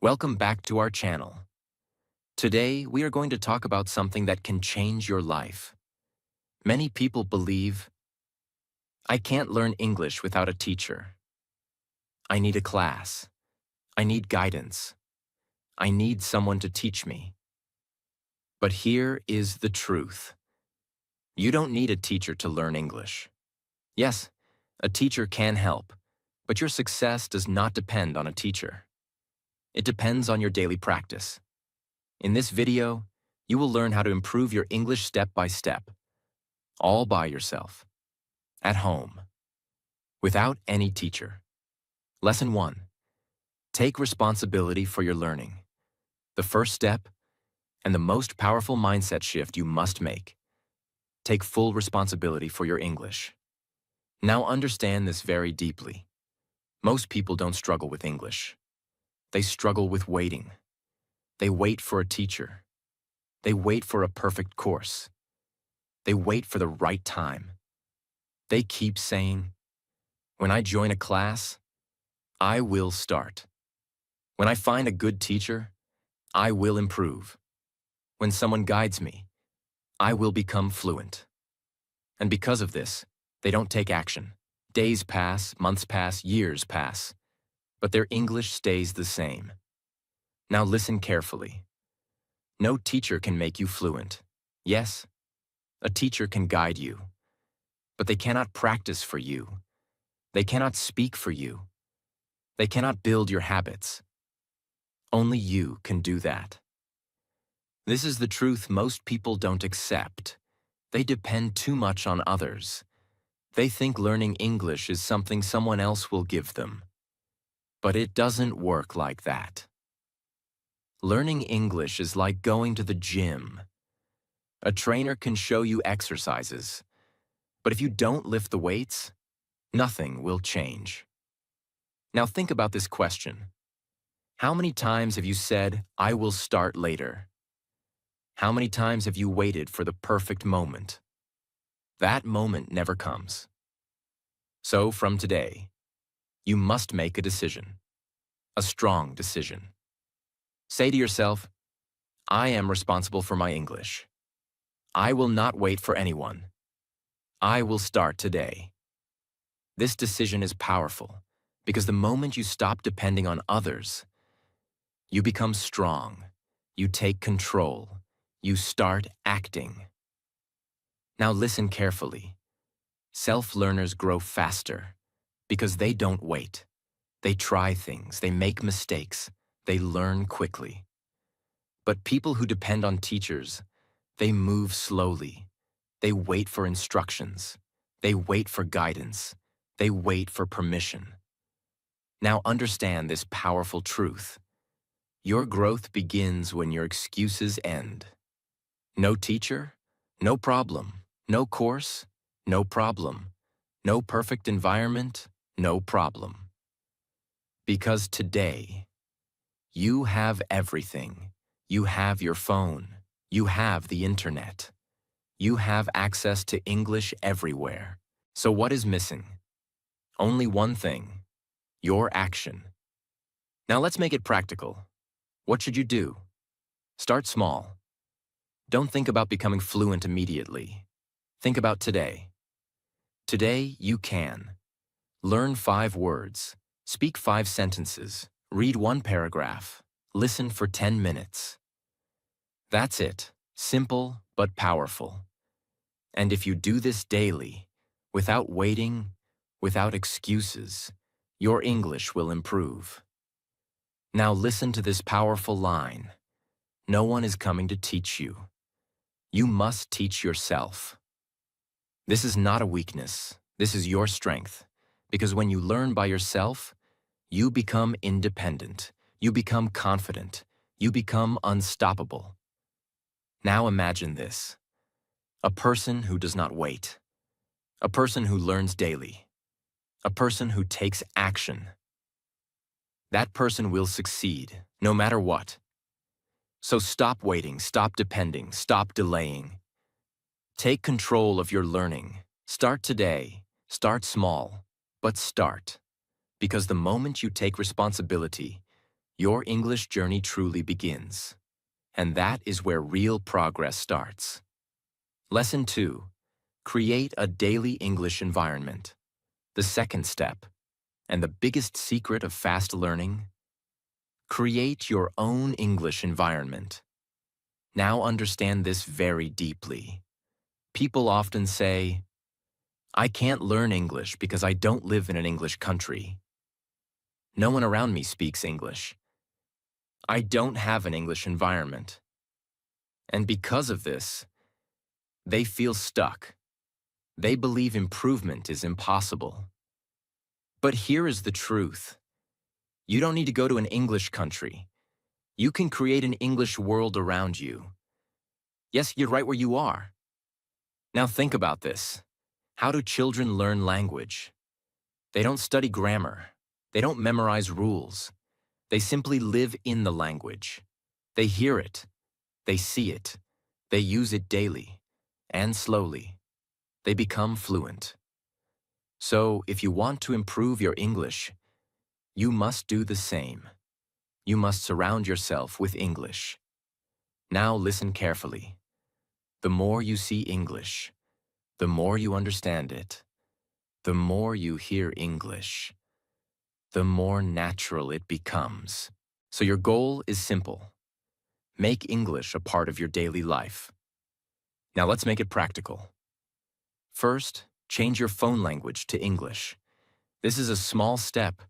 Welcome back to our channel. Today, we are going to talk about something that can change your life. Many people believe, I can't learn English without a teacher. I need a class. I need guidance. I need someone to teach me. But here is the truth. You don't need a teacher to learn English. Yes, a teacher can help, but your success does not depend on a teacher. It depends on your daily practice. In this video, you will learn how to improve your English step by step, all by yourself, at home, without any teacher. Lesson 1. Take responsibility for your learning. The first step, and the most powerful mindset shift you must make. Take full responsibility for your English. Now understand this very deeply. Most people don't struggle with English. They struggle with waiting. They wait for a teacher. They wait for a perfect course. They wait for the right time. They keep saying, when I join a class, I will start. When I find a good teacher, I will improve. When someone guides me, I will become fluent. And because of this, they don't take action. Days pass, months pass, years pass, but their English stays the same. Now listen carefully. No teacher can make you fluent. Yes, a teacher can guide you, but they cannot practice for you. They cannot speak for you. They cannot build your habits. Only you can do that. This is the truth most people don't accept. They depend too much on others. They think learning English is something someone else will give them. But it doesn't work like that. Learning English is like going to the gym. A trainer can show you exercises, but if you don't lift the weights, nothing will change. Now think about this question. How many times have you said, I will start later? How many times have you waited for the perfect moment? That moment never comes. So from today, you must make a decision, a strong decision. Say to yourself, I am responsible for my English. I will not wait for anyone. I will start today. This decision is powerful because the moment you stop depending on others, you become strong, you take control, you start acting. Now listen carefully. Self-learners grow faster because they don't wait. They try things, they make mistakes, they learn quickly. But people who depend on teachers, they move slowly. They wait for instructions. They wait for guidance. They wait for permission. Now understand this powerful truth. Your growth begins when your excuses end. No teacher? No problem. No course? No problem. No perfect environment? No problem. Because today, you have everything. You have your phone. You have the internet. You have access to English everywhere. So what is missing? Only one thing: your action. Now let's make it practical. What should you do? Start small. Don't think about becoming fluent immediately. Think about today. Today, you can. Learn 5 words. Speak 5 sentences. Read 1 paragraph. Listen for 10 minutes. That's it. Simple but powerful. And if you do this daily, without waiting, without excuses, your English will improve. Now listen to this powerful line. No one is coming to teach you. You must teach yourself. This is not a weakness. This is your strength. Because when you learn by yourself, you become independent. You become confident. You become unstoppable. Now imagine this. A person who does not wait. A person who learns daily. A person who takes action. That person will succeed, no matter what. So stop waiting, stop depending, stop delaying. Take control of your learning. Start today. Start small, but start. Because the moment you take responsibility, your English journey truly begins. And that is where real progress starts. Lesson 2. Create a daily English environment. The second step, and the biggest secret of fast learning, create your own English environment. Now understand this very deeply. People often say, I can't learn English because I don't live in an English country. No one around me speaks English. I don't have an English environment. And because of this, they feel stuck. They believe improvement is impossible. But here is the truth. You don't need to go to an English country. You can create an English world around you. Yes, you're right where you are. Now think about this. How do children learn language? They don't study grammar. They don't memorize rules. They simply live in the language. They hear it. They see it. They use it daily. And slowly, they become fluent. So, if you want to improve your English, you must do the same. You must surround yourself with English. Now listen carefully. The more you see English, the more you understand it, the more you hear English, the more natural it becomes. So your goal is simple. Make English a part of your daily life. Now let's make it practical. First, change your phone language to English. This is a small step,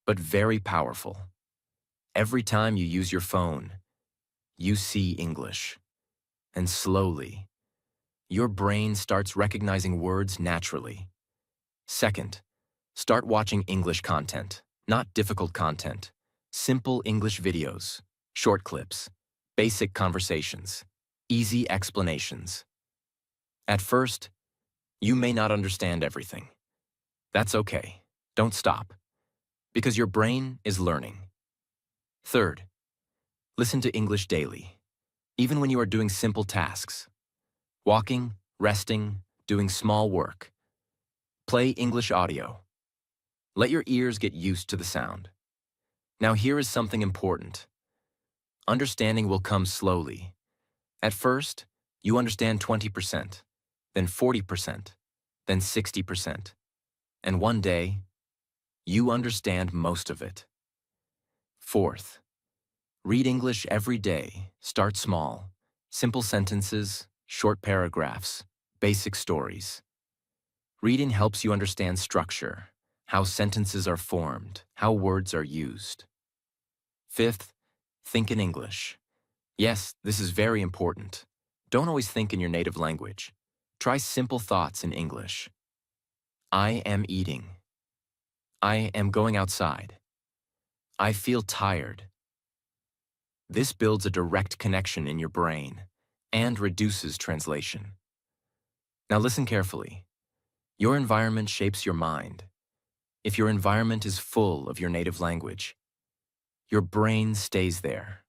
but very powerful. Every time you use your phone, you see English. And slowly, your brain starts recognizing words naturally. Second, start watching English content, not difficult content. Simple English videos, short clips, basic conversations, easy explanations. At first, you may not understand everything. That's okay. Don't stop, because your brain is learning. Third, listen to English daily, even when you are doing simple tasks. Walking, resting, doing small work. Play English audio. Let your ears get used to the sound. Now here is something important. Understanding will come slowly. At first, you understand 20%, then 40%, then 60%. And one day, you understand most of it. Fourth, read English every day. Start small. Simple sentences, short paragraphs, basic stories. Reading helps you understand structure, how sentences are formed, how words are used. Fifth, think in English. Yes, this is very important. Don't always think in your native language. Try simple thoughts in English. I am eating. I am going outside. I feel tired. This builds a direct connection in your brain and reduces translation. Now listen carefully. Your environment shapes your mind. If your environment is full of your native language, your brain stays there.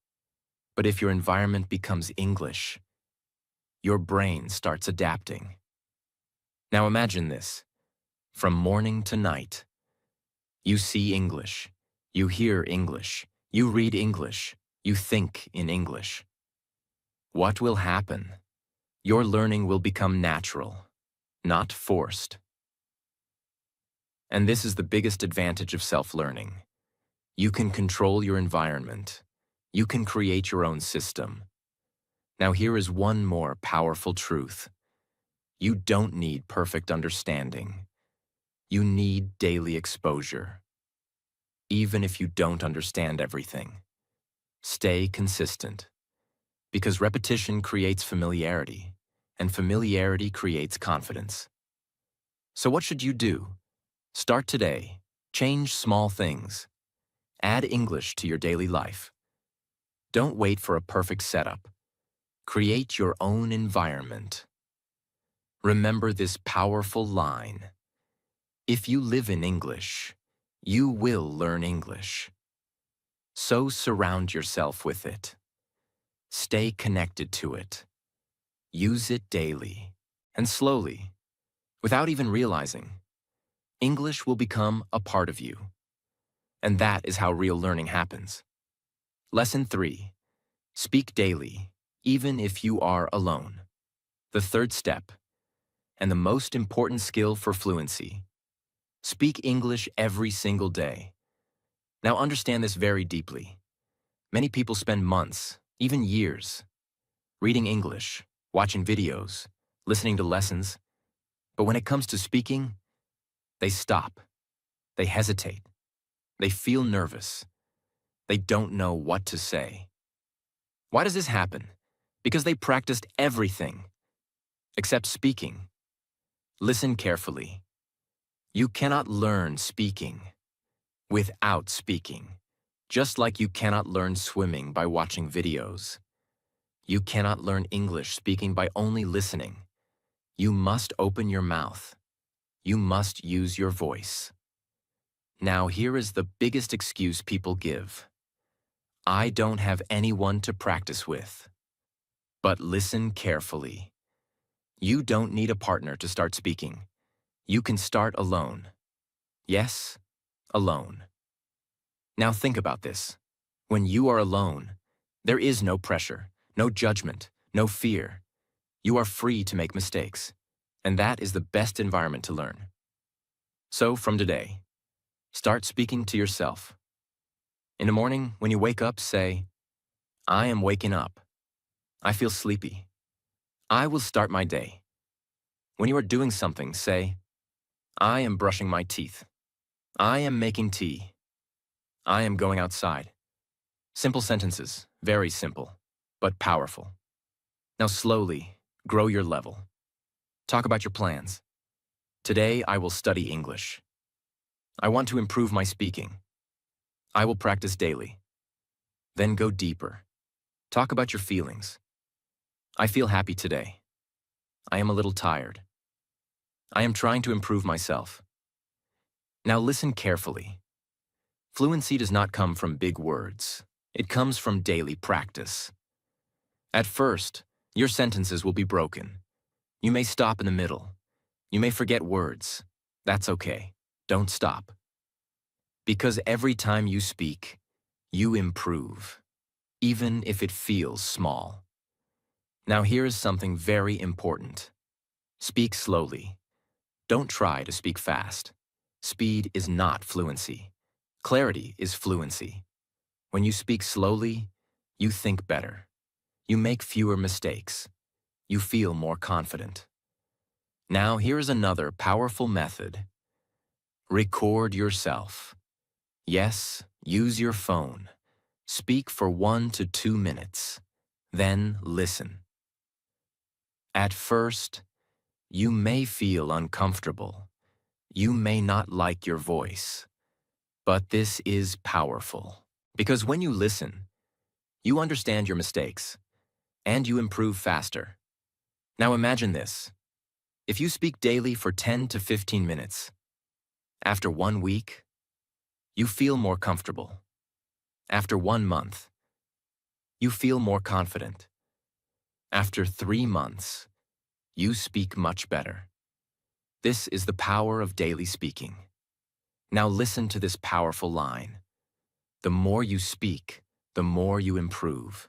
But if your environment becomes English, your brain starts adapting. Now imagine this. From morning to night, you see English, you hear English, you read English, you think in English. What will happen? Your learning will become natural, not forced. And this is the biggest advantage of self-learning. You can control your environment. You can create your own system. Now here is one more powerful truth. You don't need perfect understanding. You need daily exposure. Even if you don't understand everything, stay consistent. Because repetition creates familiarity, and familiarity creates confidence. So what should you do? Start today. Change small things. Add English to your daily life. Don't wait for a perfect setup. Create your own environment. Remember this powerful line. If you live in English, you will learn English. So surround yourself with it. Stay connected to it. Use it daily and slowly, without even realizing. English will become a part of you. And that is how real learning happens. Lesson 3. Speak daily, even if you are alone. The third step, and the most important skill for fluency. Speak English every single day. Now understand this very deeply. Many people spend months, even years, reading English, watching videos, listening to lessons, but when it comes to speaking, they stop, they hesitate, they feel nervous, they don't know what to say. Why does this happen? Because they practiced everything except speaking. Listen carefully. You cannot learn speaking without speaking, just like you cannot learn swimming by watching videos. You cannot learn English speaking by only listening. You must open your mouth. You must use your voice. Now here is the biggest excuse people give. I don't have anyone to practice with. But listen carefully. You don't need a partner to start speaking. You can start alone. Yes, alone. Now think about this. When you are alone, there is no pressure, no judgment, no fear. You are free to make mistakes, and that is the best environment to learn. So from today, start speaking to yourself. In the morning, when you wake up, say, I am waking up. I feel sleepy. I will start my day. When you are doing something, say, I am brushing my teeth. I am making tea. I am going outside. Simple sentences, very simple, but powerful. Now slowly, grow your level. Talk about your plans. Today, I will study English. I want to improve my speaking. I will practice daily. Then go deeper. Talk about your feelings. I feel happy today. I am a little tired. I am trying to improve myself. Now listen carefully. Fluency does not come from big words. It comes from daily practice. At first, your sentences will be broken. You may stop in the middle. You may forget words. That's okay. Don't stop. Because every time you speak, you improve, even if it feels small. Now here is something very important. Speak slowly. Don't try to speak fast. Speed is not fluency. Clarity is fluency. When you speak slowly, you think better. You make fewer mistakes. You feel more confident. Now here is another powerful method. Record yourself. Yes, use your phone. Speak for 1 to 2 minutes. Then listen. At first, you may feel uncomfortable. You may not like your voice. But this is powerful. Because when you listen, you understand your mistakes, and you improve faster. Now imagine this. If you speak daily for 10 to 15 minutes, after 1 week, you feel more comfortable. After 1 month, you feel more confident. After 3 months, you speak much better. This is the power of daily speaking. Now listen to this powerful line. The more you speak, the more you improve.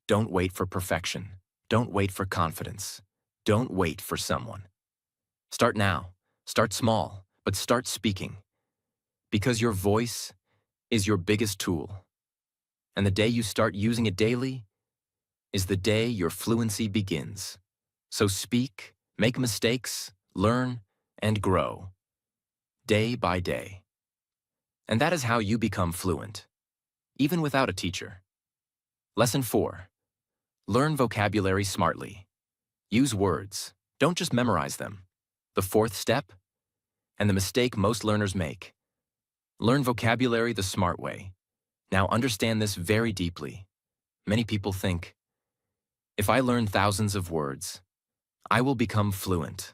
Don't wait for perfection. Don't wait for confidence. Don't wait for someone. Start now. Start small, but start speaking. Because your voice is your biggest tool. And the day you start using it daily is the day your fluency begins. So speak, make mistakes, learn, and grow, day by day. And that is how you become fluent, even without a teacher. Lesson 4. Learn vocabulary smartly. Use words. Don't just memorize them. The fourth step, and the mistake most learners make. Learn vocabulary the smart way. Now understand this very deeply. Many people think, if I learn thousands of words, I will become fluent.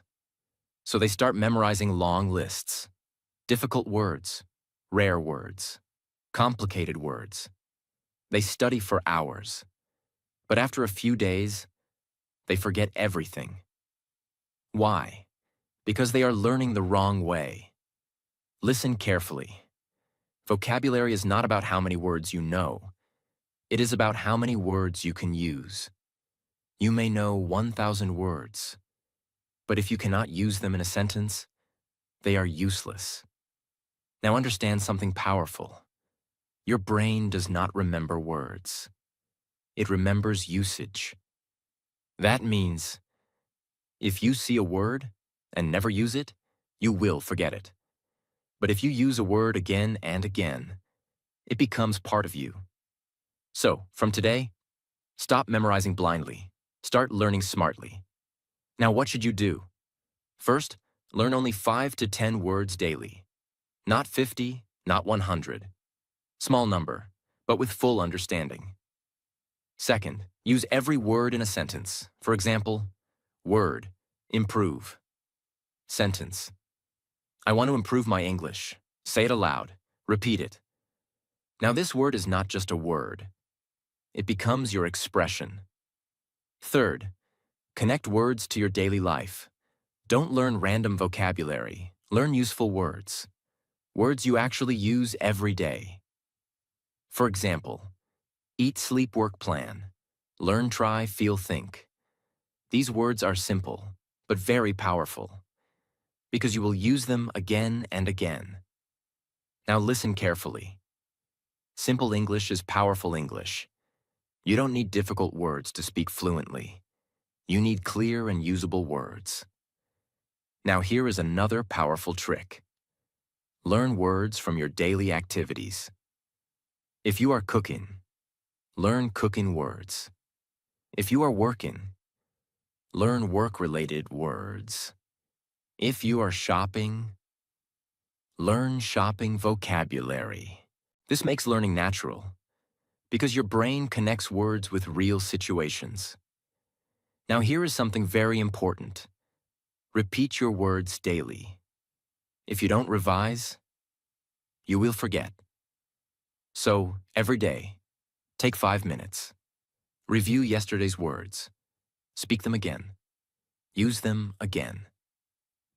So they start memorizing long lists, difficult words, rare words, complicated words. They study for hours. But after a few days, they forget everything. Why? Because they are learning the wrong way. Listen carefully. Vocabulary is not about how many words you know. It is about how many words you can use. You may know 1,000 words, but if you cannot use them in a sentence, they are useless. Now understand something powerful. Your brain does not remember words. It remembers usage. That means if you see a word and never use it, you will forget it. But if you use a word again and again, it becomes part of you. So, from today, stop memorizing blindly. Start learning smartly. Now, what should you do? First, learn only 5 to 10 words daily. Not 50, not 100. Small number, but with full understanding. Second, use every word in a sentence. For example, word, improve. Sentence, I want to improve my English. Say it aloud. Repeat it. Now this word is not just a word. It becomes your expression. Third, connect words to your daily life. Don't learn random vocabulary. Learn useful words. Words you actually use every day. For example, eat, sleep, work, plan. Learn, try, feel, think. These words are simple, but very powerful, because you will use them again and again. Now listen carefully. Simple English is powerful English. You don't need difficult words to speak fluently. You need clear and usable words. Now here is another powerful trick. Learn words from your daily activities. If you are cooking, learn cooking words. If you are working, learn work-related words. If you are shopping, learn shopping vocabulary. This makes learning natural, because your brain connects words with real situations. Now here is something very important. Repeat your words daily. If you don't revise, you will forget. So, every day, take 5 minutes. Review yesterday's words. Speak them again. Use them again.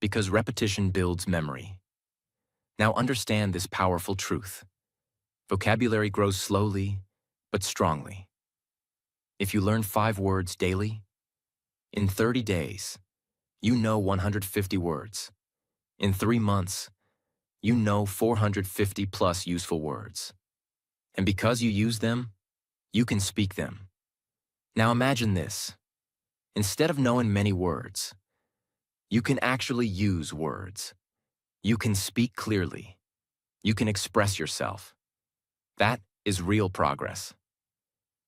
Because repetition builds memory. Now understand this powerful truth. Vocabulary grows slowly, but strongly. If you learn 5 words daily, in 30 days, you know 150 words. In 3 months, you know 450 plus useful words. And because you use them, you can speak them. Now imagine this. Instead of knowing many words, you can actually use words. You can speak clearly. You can express yourself. That is real progress.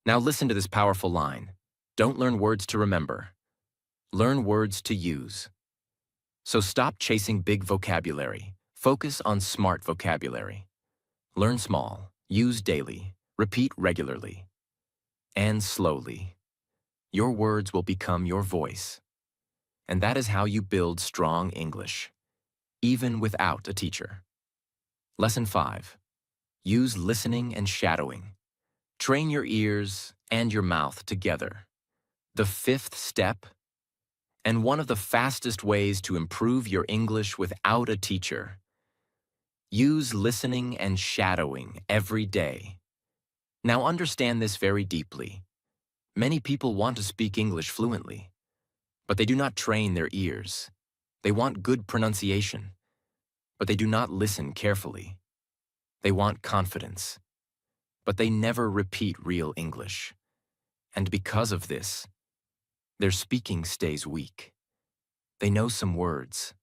Now listen to this powerful line. Don't learn words to remember. Learn words to use. So stop chasing big vocabulary. Focus on smart vocabulary. Learn small, use daily, repeat regularly, and slowly. Your words will become your voice. And that is how you build strong English, even without a teacher. Lesson 5. Use listening and shadowing. Train your ears and your mouth together. The 5th step, and one of the fastest ways to improve your English without a teacher. Use listening and shadowing every day. Now understand this very deeply. Many people want to speak English fluently, but they do not train their ears. They want good pronunciation, but they do not listen carefully. They want confidence, but they never repeat real English. And because of this, their speaking stays weak. They know some words,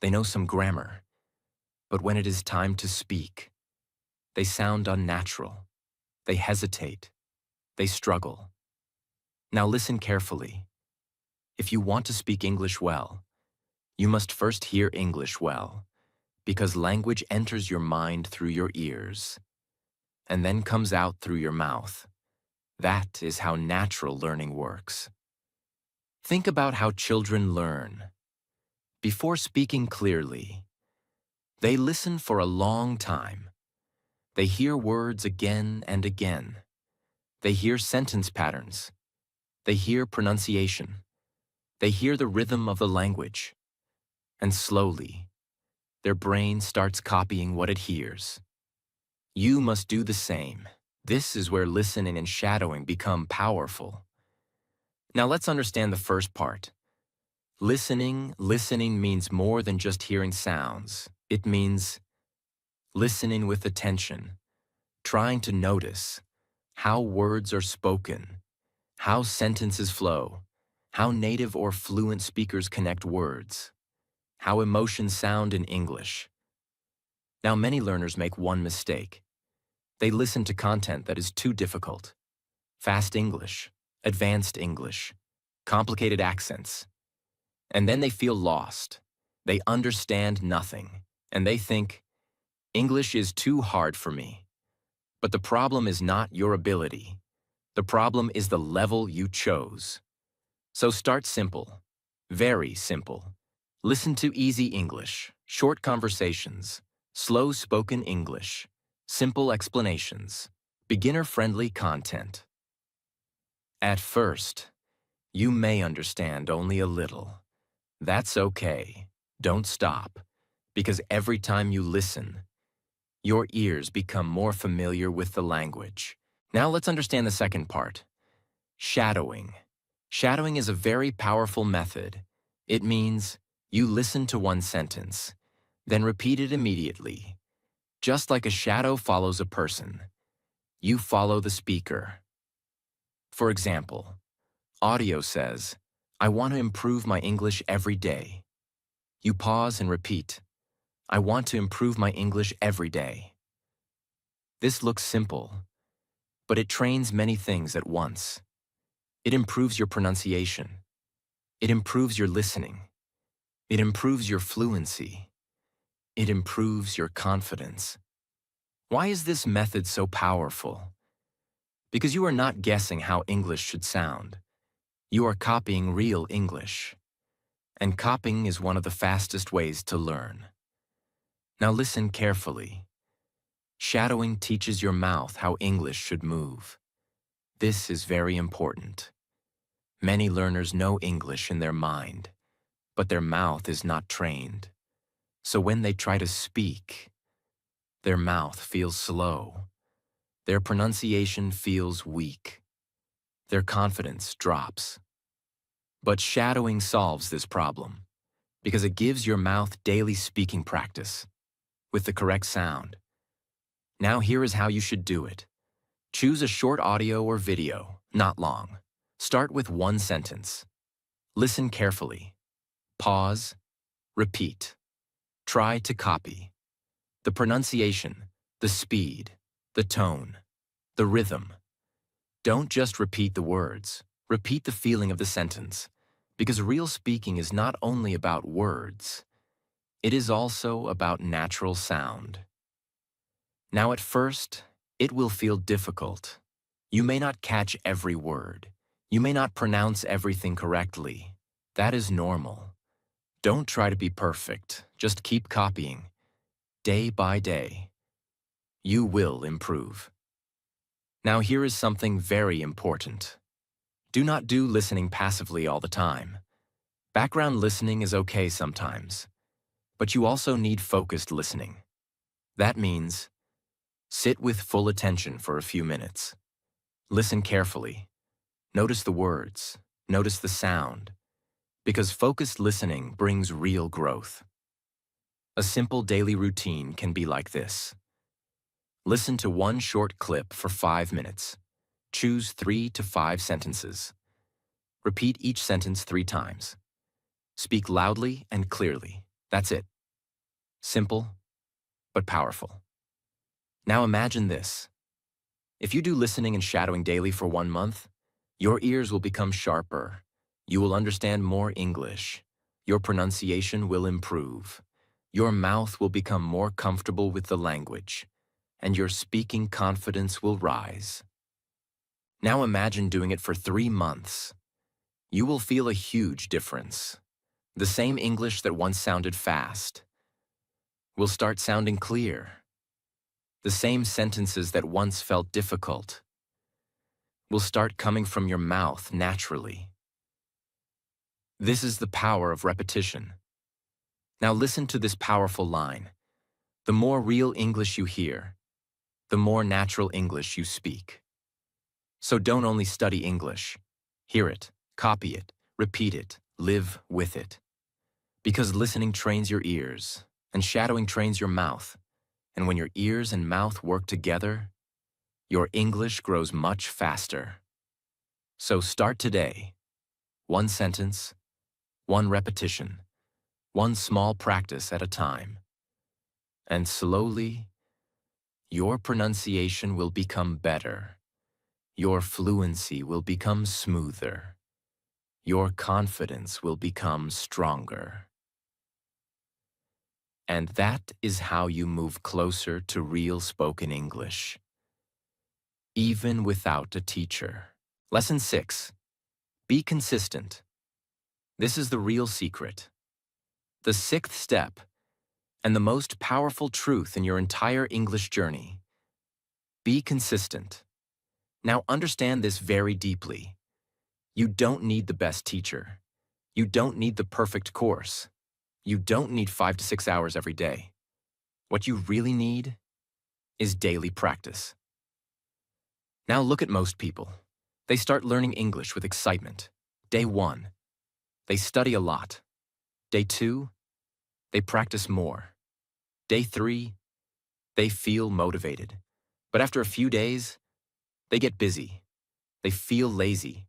they know some grammar, but when it is time to speak, they sound unnatural. They hesitate. They struggle. Now listen carefully. If you want to speak English well, you must first hear English well, because language enters your mind through your ears and then comes out through your mouth. That is how natural learning works. Think about how children learn. Before speaking clearly, they listen for a long time. They hear words again and again. They hear sentence patterns. They hear pronunciation. They hear the rhythm of the language. And slowly, their brain starts copying what it hears. You must do the same. This is where listening and shadowing become powerful. Now let's understand the first part. Listening means more than just hearing sounds. It means listening with attention, trying to notice how words are spoken, how sentences flow, how native or fluent speakers connect words, how emotions sound in English. Now, many learners make one mistake. They listen to content that is too difficult. Fast English, advanced English, complicated accents. And then they feel lost. They understand nothing. And they think, English is too hard for me. But the problem is not your ability. The problem is the level you chose. So start simple, very simple. Listen to easy English, short conversations, slow spoken English, simple explanations, beginner-friendly content. At first, you may understand only a little. That's okay. Don't stop, because every time you listen, your ears become more familiar with the language. Now let's understand the second part. Shadowing. Shadowing is a very powerful method. It means you listen to one sentence, then repeat it immediately. Just like a shadow follows a person, you follow the speaker. For example, audio says, I want to improve my English every day. You pause and repeat, I want to improve my English every day. This looks simple, but it trains many things at once. It improves your pronunciation. It improves your listening. It improves your fluency. It improves your confidence. Why is this method so powerful? Because you are not guessing how English should sound. You are copying real English. And copying is one of the fastest ways to learn. Now listen carefully. Shadowing teaches your mouth how English should move. This is very important. Many learners know English in their mind, but their mouth is not trained. So when they try to speak, their mouth feels slow. Their pronunciation feels weak. Their confidence drops. But shadowing solves this problem because it gives your mouth daily speaking practice with the correct sound. Now here is how you should do it. Choose a short audio or video, not long. Start with one sentence. Listen carefully. Pause. Repeat. Try to copy. The pronunciation, the speed, the tone, the rhythm. Don't just repeat the words. Repeat the feeling of the sentence. Because real speaking is not only about words. It is also about natural sound. Now at first, it will feel difficult. You may not catch every word. You may not pronounce everything correctly. That is normal. Don't try to be perfect. Just keep copying. Day by day. You will improve. Now here is something very important. Do not do listening passively all the time. Background listening is okay sometimes, but you also need focused listening. That means sit with full attention for a few minutes. Listen carefully. Notice the words. Notice the sound. Because focused listening brings real growth. A simple daily routine can be like this. Listen to one short clip for 5 minutes. Choose 3 to 5 sentences. Repeat each sentence 3 times. Speak loudly and clearly. That's it. Simple, but powerful. Now imagine this. If you do listening and shadowing daily for 1 month, your ears will become sharper. You will understand more English. Your pronunciation will improve. Your mouth will become more comfortable with the language, and your speaking confidence will rise. Now imagine doing it for 3 months. You will feel a huge difference. The same English that once sounded fast will start sounding clear. The same sentences that once felt difficult will start coming from your mouth naturally. This is the power of repetition. Now listen to this powerful line. The more real English you hear, the more natural English you speak. So don't only study English. Hear it, copy it, repeat it, live with it. Because listening trains your ears, and shadowing trains your mouth. And when your ears and mouth work together, your English grows much faster. So start today. One sentence, one repetition, one small practice at a time. And slowly, your pronunciation will become better. Your fluency will become smoother. Your confidence will become stronger. And that is how you move closer to real spoken English, even without a teacher. Lesson 6. Be consistent. This is the real secret. The sixth step, and the most powerful truth in your entire English journey. Be consistent. Now understand this very deeply. You don't need the best teacher. You don't need the perfect course. You don't need 5 to 6 hours every day. What you really need is daily practice. Now look at most people. They start learning English with excitement. Day 1, they study a lot. Day 2, they practice more. Day 3, they feel motivated. But after a few days, they get busy. They feel lazy.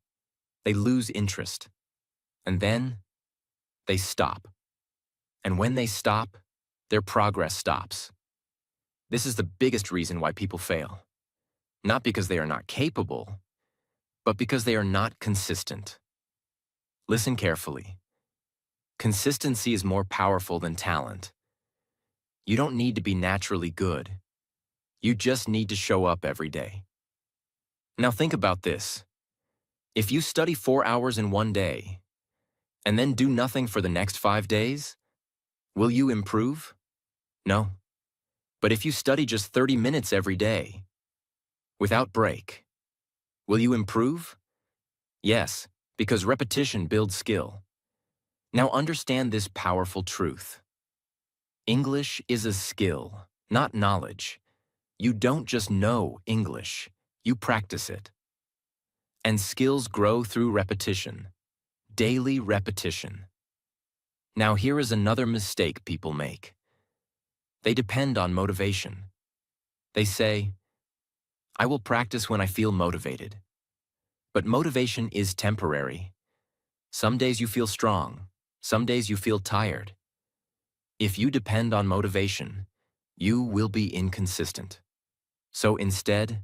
They lose interest. And then, they stop. And when they stop, their progress stops. This is the biggest reason why people fail. Not because they are not capable, but because they are not consistent. Listen carefully. Consistency is more powerful than talent. You don't need to be naturally good. You just need to show up every day. Now think about this. If you study 4 hours in one day, and then do nothing for the next 5 days, will you improve? No. But if you study just 30 minutes every day, without break, will you improve? Yes, because repetition builds skill. Now understand this powerful truth. English is a skill, not knowledge. You don't just know English, you practice it. And skills grow through repetition, daily repetition. Now here is another mistake people make. They depend on motivation. They say, I will practice when I feel motivated. But motivation is temporary. Some days you feel strong, some days you feel tired. If you depend on motivation, you will be inconsistent. So instead,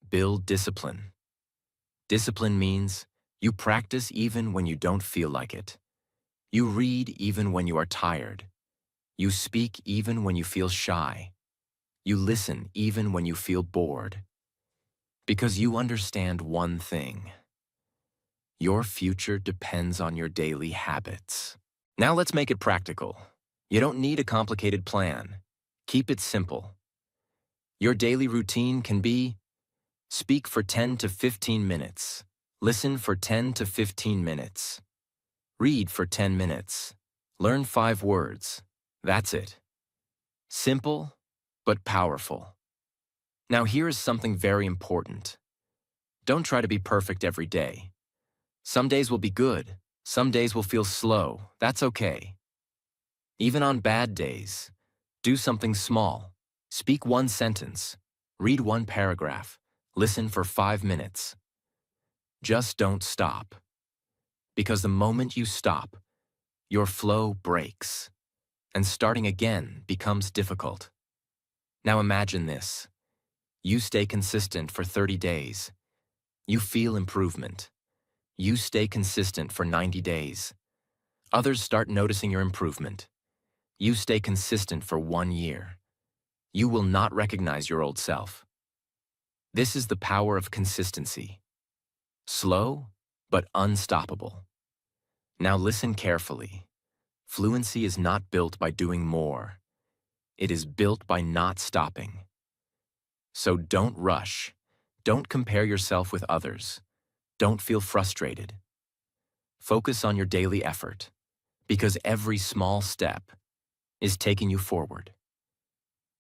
build discipline. Discipline means you practice even when you don't feel like it. You read even when you are tired. You speak even when you feel shy. You listen even when you feel bored. Because you understand one thing. Your future depends on your daily habits. Now let's make it practical. You don't need a complicated plan. Keep it simple. Your daily routine can be: speak for 10 to 15 minutes. Listen for 10 to 15 minutes. Read for 10 minutes. Learn 5 words. That's it. Simple, but powerful. Now here is something very important. Don't try to be perfect every day. Some days will be good. Some days will feel slow. That's okay. Even on bad days, do something small. Speak 1 sentence. Read 1 paragraph. Listen for 5 minutes. Just don't stop. Because the moment you stop, your flow breaks, and starting again becomes difficult. Now imagine this. You stay consistent for 30 days. You feel improvement. You stay consistent for 90 days. Others start noticing your improvement. You stay consistent for 1 year. You will not recognize your old self. This is the power of consistency. Slow, but unstoppable. Now listen carefully. Fluency is not built by doing more. It is built by not stopping. So don't rush. Don't compare yourself with others. Don't feel frustrated. Focus on your daily effort, because every small step is taking you forward.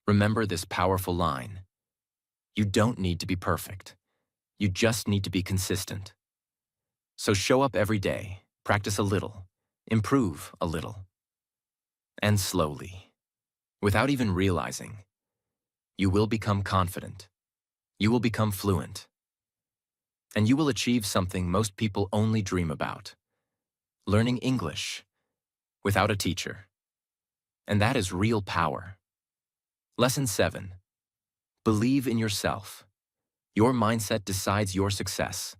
Remember this powerful line. You don't need to be perfect. You just need to be consistent. So show up every day, practice a little, improve a little, and slowly, without even realizing, you will become confident. You will become fluent. And you will achieve something most people only dream about: learning English without a teacher. And that is real power. Lesson 7. Believe in yourself. Your mindset decides your success.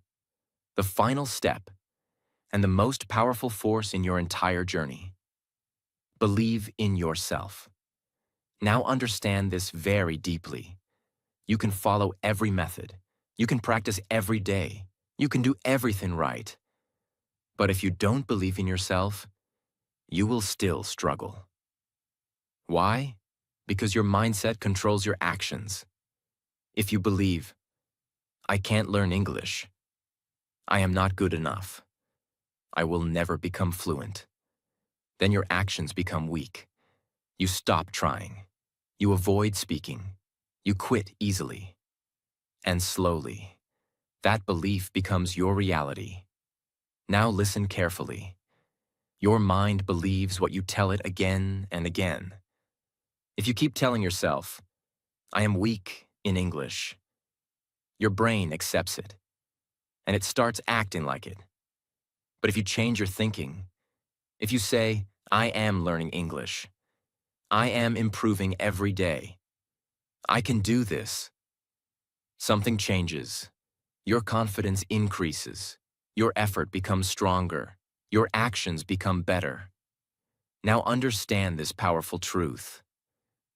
The final step, and the most powerful force in your entire journey. Believe in yourself. Now understand this very deeply. You can follow every method. You can practice every day. You can do everything right. But if you don't believe in yourself, you will still struggle. Why? Because your mindset controls your actions. If you believe, I can't learn English, I am not good enough, I will never become fluent, then your actions become weak. You stop trying. You avoid speaking. You quit easily. And slowly, that belief becomes your reality. Now listen carefully. Your mind believes what you tell it again and again. If you keep telling yourself, I am weak in English, your brain accepts it, and it starts acting like it. But if you change your thinking, if you say, I am learning English, I am improving every day, I can do this, something changes. Your confidence increases. Your effort becomes stronger. Your actions become better. Now understand this powerful truth.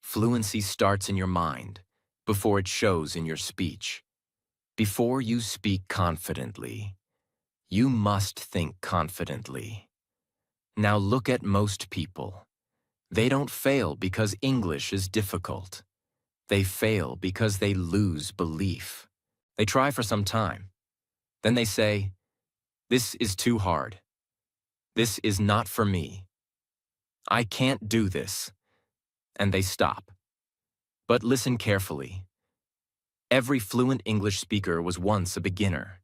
Fluency starts in your mind before it shows in your speech. Before you speak confidently, you must think confidently. Now look at most people. They don't fail because English is difficult. They fail because they lose belief. They try for some time. Then they say, this is too hard. This is not for me. I can't do this. And they stop. But listen carefully. Every fluent English speaker was once a beginner.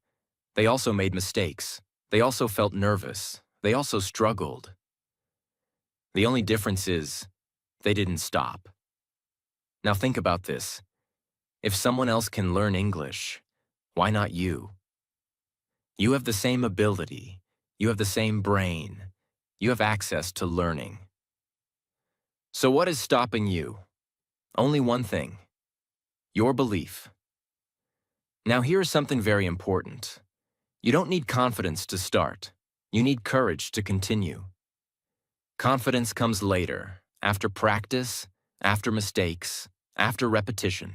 They also made mistakes. They also felt nervous. They also struggled. The only difference is, they didn't stop. Now think about this. If someone else can learn English, why not you? You have the same ability. You have the same brain. You have access to learning. So what is stopping you? Only one thing: your belief. Now here is something very important. You don't need confidence to start. You need courage to continue. Confidence comes later, after practice, after mistakes, after repetition.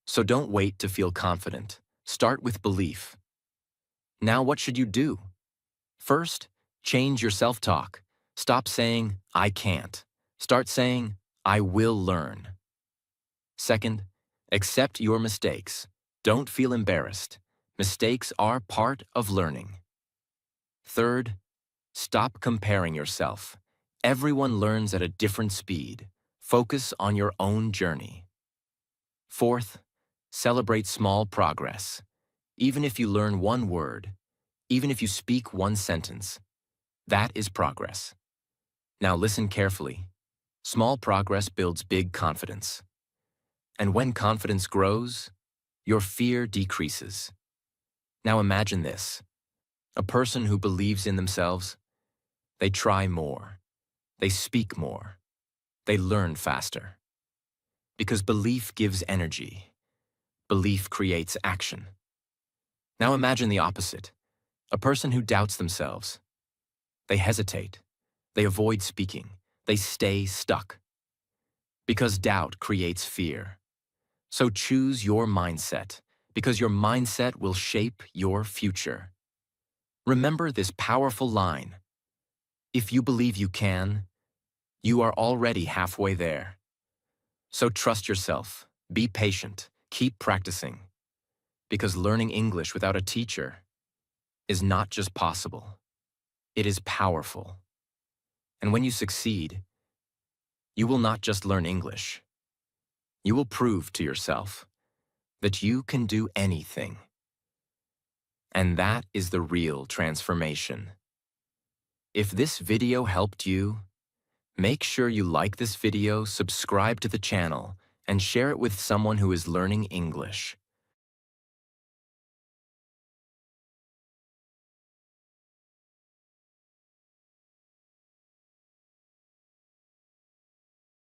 So don't wait to feel confident. Start with belief. Now what should you do? First, change your self-talk. Stop saying, I can't. Start saying, I will learn. Second, accept your mistakes. Don't feel embarrassed. Mistakes are part of learning. Third, stop comparing yourself. Everyone learns at a different speed. Focus on your own journey. Fourth, celebrate small progress. Even if you learn one word, even if you speak one sentence, that is progress. Now listen carefully. Small progress builds big confidence. And when confidence grows, your fear decreases. Now imagine this. A person who believes in themselves, they try more, they speak more, they learn faster. Because belief gives energy. Belief creates action. Now imagine the opposite. A person who doubts themselves. They hesitate. They avoid speaking. They stay stuck. Because doubt creates fear. So choose your mindset, because your mindset will shape your future. Remember this powerful line. If you believe you can, you are already halfway there. So trust yourself, be patient, keep practicing. Because learning English without a teacher is not just possible, it is powerful. And when you succeed, you will not just learn English. You will prove to yourself that you can do anything. And that is the real transformation. If this video helped you, make sure you like this video, subscribe to the channel, and share it with someone who is learning English.